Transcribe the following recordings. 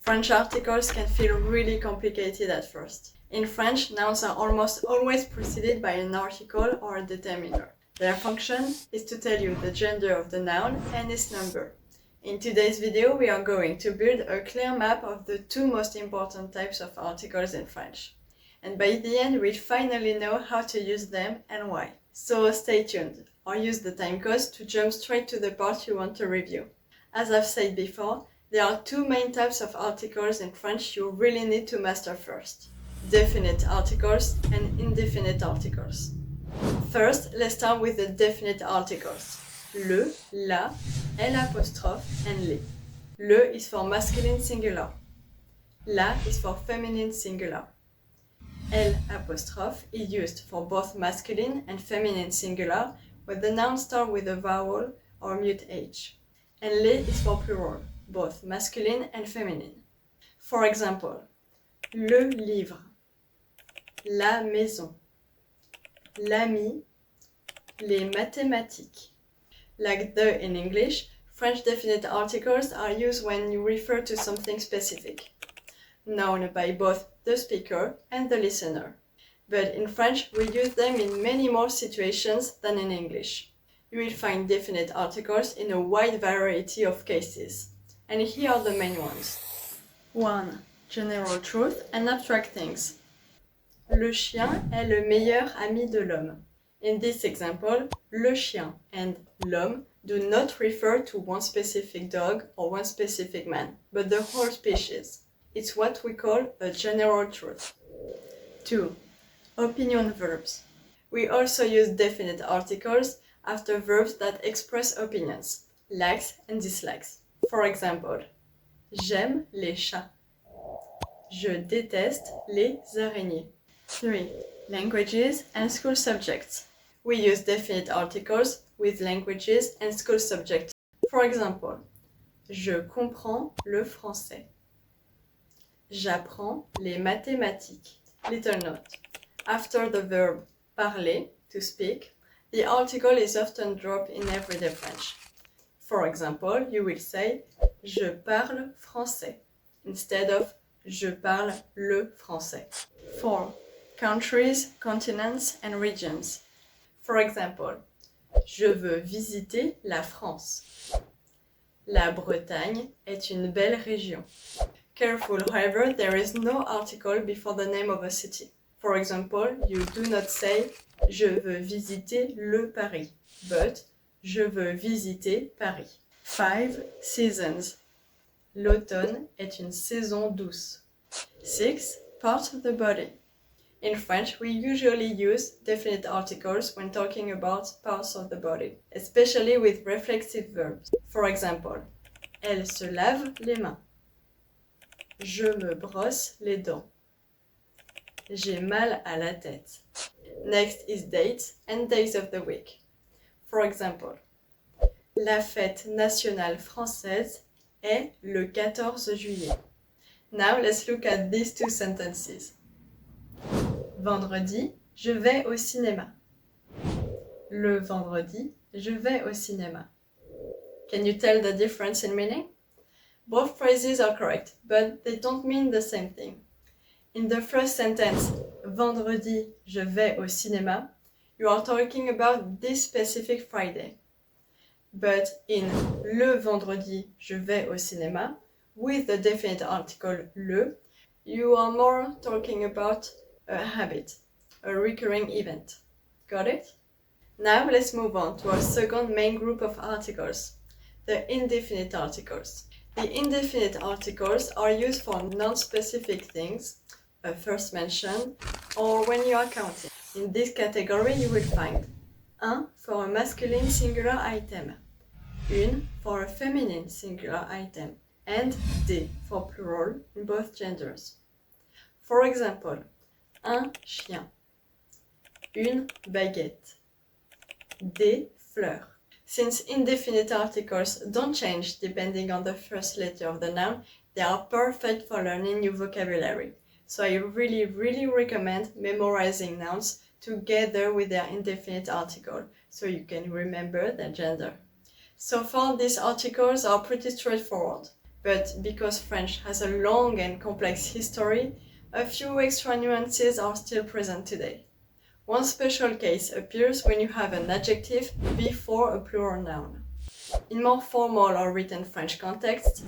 French articles can feel really complicated at first. In French, nouns are almost always preceded by an article or a determiner. Their function is to tell you the gender of the noun and its number. In today's video, we are going to build a clear map of the two most important types of articles in French. And by the end, we'll finally know how to use them and why. So stay tuned, or use the time codes to jump straight to the part you want to review. As I've said before, there are two main types of articles in French you really need to master first: definite articles and indefinite articles. First, let's start with the definite articles. Le, la, l'apostrophe, and les. Le is for masculine singular. La is for feminine singular. L'apostrophe is used for both masculine and feminine singular when the nouns start with a vowel or mute H. And les is for plural, both masculine and feminine. For example, le livre, la maison, l'ami, les mathématiques. Like the in English, French definite articles are used when you refer to something specific, known by both the speaker and the listener. But in French, we use them in many more situations than in English. You will find definite articles in a wide variety of cases. And here are the main ones. 1. General truth and abstract things. Le chien est le meilleur ami de l'homme. In this example, le chien and l'homme do not refer to one specific dog or one specific man, but the whole species. It's what we call a general truth. 2. Opinion verbs. We also use definite articles after verbs that express opinions, likes and dislikes. For example, j'aime les chats. Je déteste les araignées. 3. Languages and school subjects. We use definite articles with languages and school subjects. For example, je comprends le français. J'apprends les mathématiques. Little note. After the verb parler, to speak, the article is often dropped in everyday French. For example, you will say je parle français instead of je parle le français. 4. Countries, continents and regions. For example, je veux visiter la France. La Bretagne est une belle région. Careful, however, there is no article before the name of a city. For example, you do not say je veux visiter le Paris, but je veux visiter Paris. 5. Seasons. L'automne est une saison douce. 6. Part of the body. In French, we usually use definite articles when talking about parts of the body, especially with reflexive verbs. For example, elle se lave les mains. Je me brosse les dents. J'ai mal à la tête. Next is dates and days of the week. For example, la fête nationale française est le 14 juillet. Now let's look at these two sentences. Vendredi, je vais au cinéma. Le vendredi, je vais au cinéma. Can you tell the difference in meaning? Both phrases are correct, but they don't mean the same thing. In the first sentence, vendredi, je vais au cinéma, you are talking about this specific Friday. But in le vendredi, je vais au cinéma, with the definite article le, you are more talking about a habit, a recurring event. Got it? Now let's move on to our second main group of articles, the indefinite articles. The indefinite articles are used for non-specific things, a first mention, or when you are counting. In this category you will find un for a masculine singular item, une for a feminine singular item, and des for plural in both genders. For example, un chien, une baguette, des fleurs. Since indefinite articles don't change depending on the first letter of the noun, they are perfect for learning new vocabulary. So I really recommend memorizing nouns together with their indefinite article, so you can remember their gender. So far, these articles are pretty straightforward, but because French has a long and complex history, a few extra nuances are still present today. One special case appears when you have an adjective before a plural noun. In more formal or written French contexts,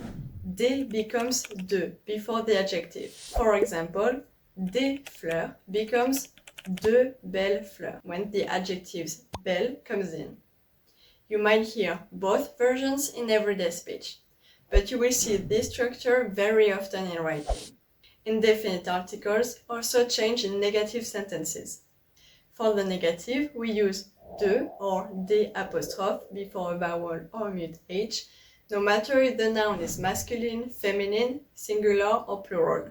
des becomes de before the adjective. For example, des fleurs becomes de belles fleurs when the adjectives belle comes in. You might hear both versions in everyday speech, but you will see this structure very often in writing. Indefinite articles also change in negative sentences. For the negative, we use de or des apostrophe before a vowel or mute h, no matter if the noun is masculine, feminine, singular or plural.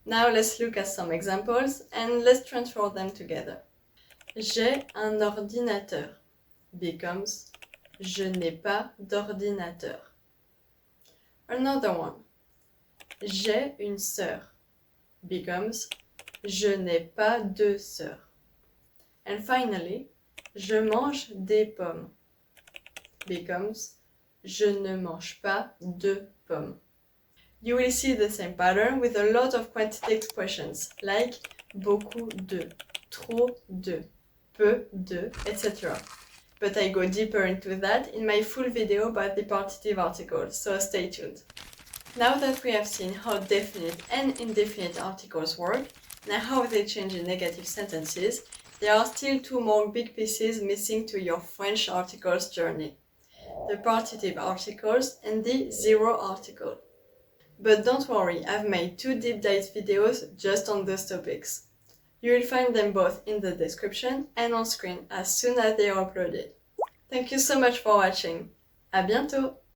Now let's look at some examples and let's transfer them together. J'ai un ordinateur becomes je n'ai pas d'ordinateur. Another one. J'ai une sœur becomes je n'ai pas de sœur. And finally, je mange des pommes becomes je ne mange pas de pommes. You will see the same pattern with a lot of quantity expressions like beaucoup de, trop de, peu de, etc. But I go deeper into that in my full video about the partitive articles, so stay tuned. Now that we have seen how definite and indefinite articles work and how they change in negative sentences, there are still two more big pieces missing to your French articles journey: the partitive articles and the zero article. But don't worry, I've made 2 deep dive videos just on those topics. You will find them both in the description and on screen as soon as they are uploaded. Thank you so much for watching. À bientôt!